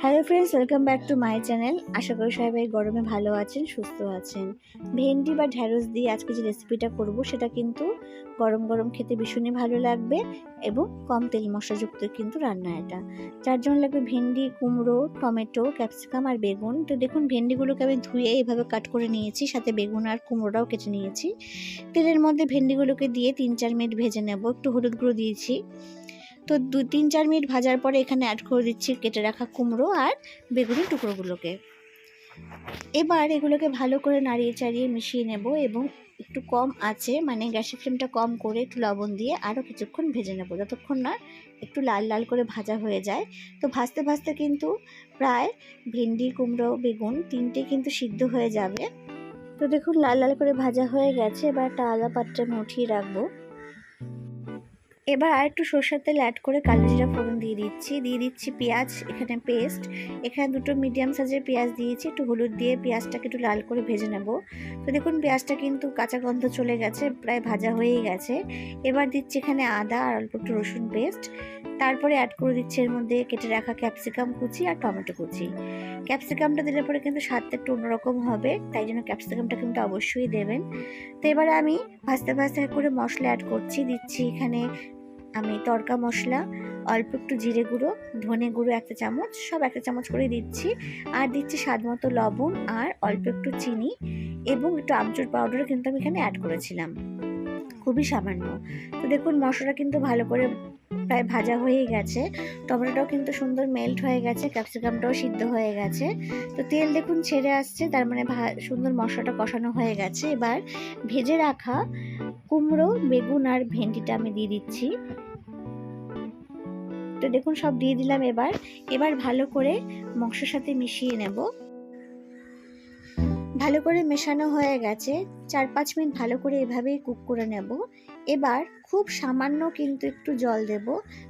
Hello friends, welcome back to my channel. আশা করি সবাই গরমে ভালো আছেন, সুস্থ আছেন। ভেন্ডি বা ঢ্যাঁড়স দিয়ে আজকে যে রেসিপিটা করব সেটা কিন্তু গরম গরম খেতে ভীষণই ভালো লাগবে এবং কম তেল মশলাযুক্ত কিন্তু রান্না এটা। যার জন্য লাগবে ভেন্ডি, কুমড়ো, টমেটো, ক্যাপসিকাম আর বেগুন। তো দেখুন ভেন্ডিগুলোকে আমি ধুয়ে এইভাবে কাট করে নিয়েছি, সাথে বেগুন আর কুমড়োটাও কেটে নিয়েছি। তেলের মধ্যে ভেন্ডিগুলোকে দিয়ে 3-4 মিনিট ভেজে নেব। একটু হলুদ গুঁড়ো দিয়েছি। তো 2-3-4 মিনিট ভাজার পরে এখানে অ্যাড করে দিচ্ছি কেটে রাখা কুমড়ো আর বেগুনের টুকরোগুলোকে। এবার এগুলোকে ভালো করে নাড়িয়ে চাড়িয়ে মিশিয়ে নেব এবং একটু কম আছে মানে গ্যাসের ফ্লেমটা কম করে একটু লবণ দিয়ে আরও কিছুক্ষণ ভেজে নেব, যতক্ষণ না একটু লাল লাল করে ভাজা হয়ে যায়। তো ভাজতে ভাজতে কিন্তু প্রায় ভেন্ডি, কুমড়ো, বেগুন তিনটে কিন্তু সিদ্ধ হয়ে যাবে। তো দেখুন লাল লাল করে ভাজা হয়ে গেছে। এবার একটা আলাদা পাত্রে আমি উঠিয়ে রাখবো। এবার আর একটু সরষের তেল অ্যাড করে কালো জিরা ফোড়ন দিয়ে দিচ্ছি পেঁয়াজ, এখানে পেস্ট, এখানে দুটো মিডিয়াম সাইজের পেঁয়াজ দিয়েছি। একটু হলুদ দিয়ে পেঁয়াজটাকে একটু লাল করে ভেজে নেব। তো দেখুন পেঁয়াজটা কিন্তু কাঁচা গন্ধ চলে গেছে, প্রায় ভাজা হয়েই গেছে। এবার দিচ্ছি এখানে আদা আর অল্প একটু রসুন পেস্ট। তারপরে অ্যাড করে দিচ্ছি এর মধ্যে কেটে রাখা ক্যাপসিকাম কুচি আর টমেটো কুচি। ক্যাপসিকামটা দিলে পরে কিন্তু স্বাদটা একটু অন্যরকম হবে, তাই জন্য ক্যাপসিকামটা কিন্তু অবশ্যই দেবেন। তো এবারে আমি ভাজতে ভাজতে করে মশলা অ্যাড দিচ্ছি এখানে আমি তড়কা মশলা, অল্প একটু জিরে গুঁড়ো, ধনে গুঁড়ো 1 চামচ, সব 1 চামচ করে দিচ্ছি। আর দিচ্ছি স্বাদ মতো লবণ আর অল্প একটু চিনি এবং একটু আমচুর পাউডারও কিন্তু আমি এখানে অ্যাড করেছিলাম, খুবই সামান্য। তো দেখুন মশলাটা কিন্তু ভালো করে প্রায় ভাজা হয়ে গেছে, টমেটোটাও কিন্তু সুন্দর মেল্ট হয়ে গেছে, ক্যাপসিকামটাও সিদ্ধ হয়ে গেছে। তো তেল দেখুন ছেড়ে আসছে, তার মানে সুন্দর মশলাটা কষানো হয়ে গেছে। এবার ভেজে রাখা কুমড়ো, বেগুন আর ভেন্ডিটা আমি দিয়ে দিচ্ছি। তো দেখুন সব দিয়ে দিলাম। এবার ভালো করে মশলার সাথে মিশিয়ে নেব। ভালো করে মেশানো হয়ে গেছে, 4-5 মিনিট ভালো করে এভাবেই কুক করে নেব। এবার খুব সামান্য কিন্তু একটু জল দেব,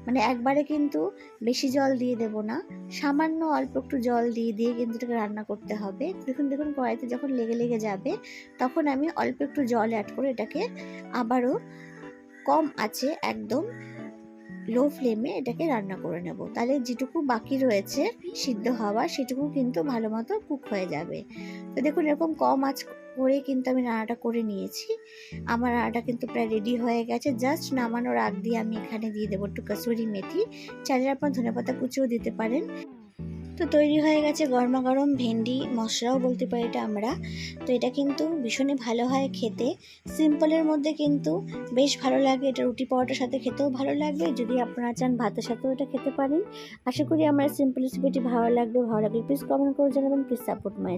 মানে একবারে কিন্তু বেশি জল দিয়ে দেব না, সামান্য অল্প একটু জল দিয়ে কিন্তু এটাকে রান্না করতে হবে। দেখুন কড়াইতে যখন লেগে যাবে তখন আমি অল্প একটু জল অ্যাড করে এটাকে আবারও কম আছে একদম লো ফ্লেমে এটাকে রান্না করে নেব। তাহলে যেটুকু বাকি রয়েছে সিদ্ধ হওয়া সেটুকু কিন্তু ভালো মতো কুক হয়ে যাবে। তো দেখুন এরকম কম আঁচ করে কিন্তু আমি রান্নাটা করে নিয়েছি। আমার রান্নাটা কিন্তু প্রায় রেডি হয়ে গেছে। জাস্ট নামানোর আগ দিয়ে আমি এখানে দিয়ে দেবো একটু কাসুরি মেথি, চাইলে আপনার ধনেপাতা কুচিও দিতে পারেন। তো তৈরি হয়ে গেছে গরমা গরম ভেন্ডি মশলাও বলতে পারি এটা আমরা। তো এটা কিন্তু ভীষণই ভালো হয় খেতে, সিম্পলের মধ্যে কিন্তু বেশ ভালো লাগে। এটা রুটি পরোটার সাথে খেতেও ভালো লাগবে, যদি আপনারা চান ভাতের সাথেও এটা খেতে পারেন। আশা করি আমার সিম্পল রেসিপিটি ভালো লাগলে প্লিজ কমেন্ট করে জানাবেন, প্লিজ সাপোর্ট মাই।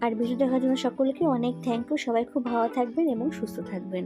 আর ভিডিও দেখার জন্য সকলকে অনেক থ্যাংক ইউ। সবাই খুব ভালো থাকবেন এবং সুস্থ থাকবেন।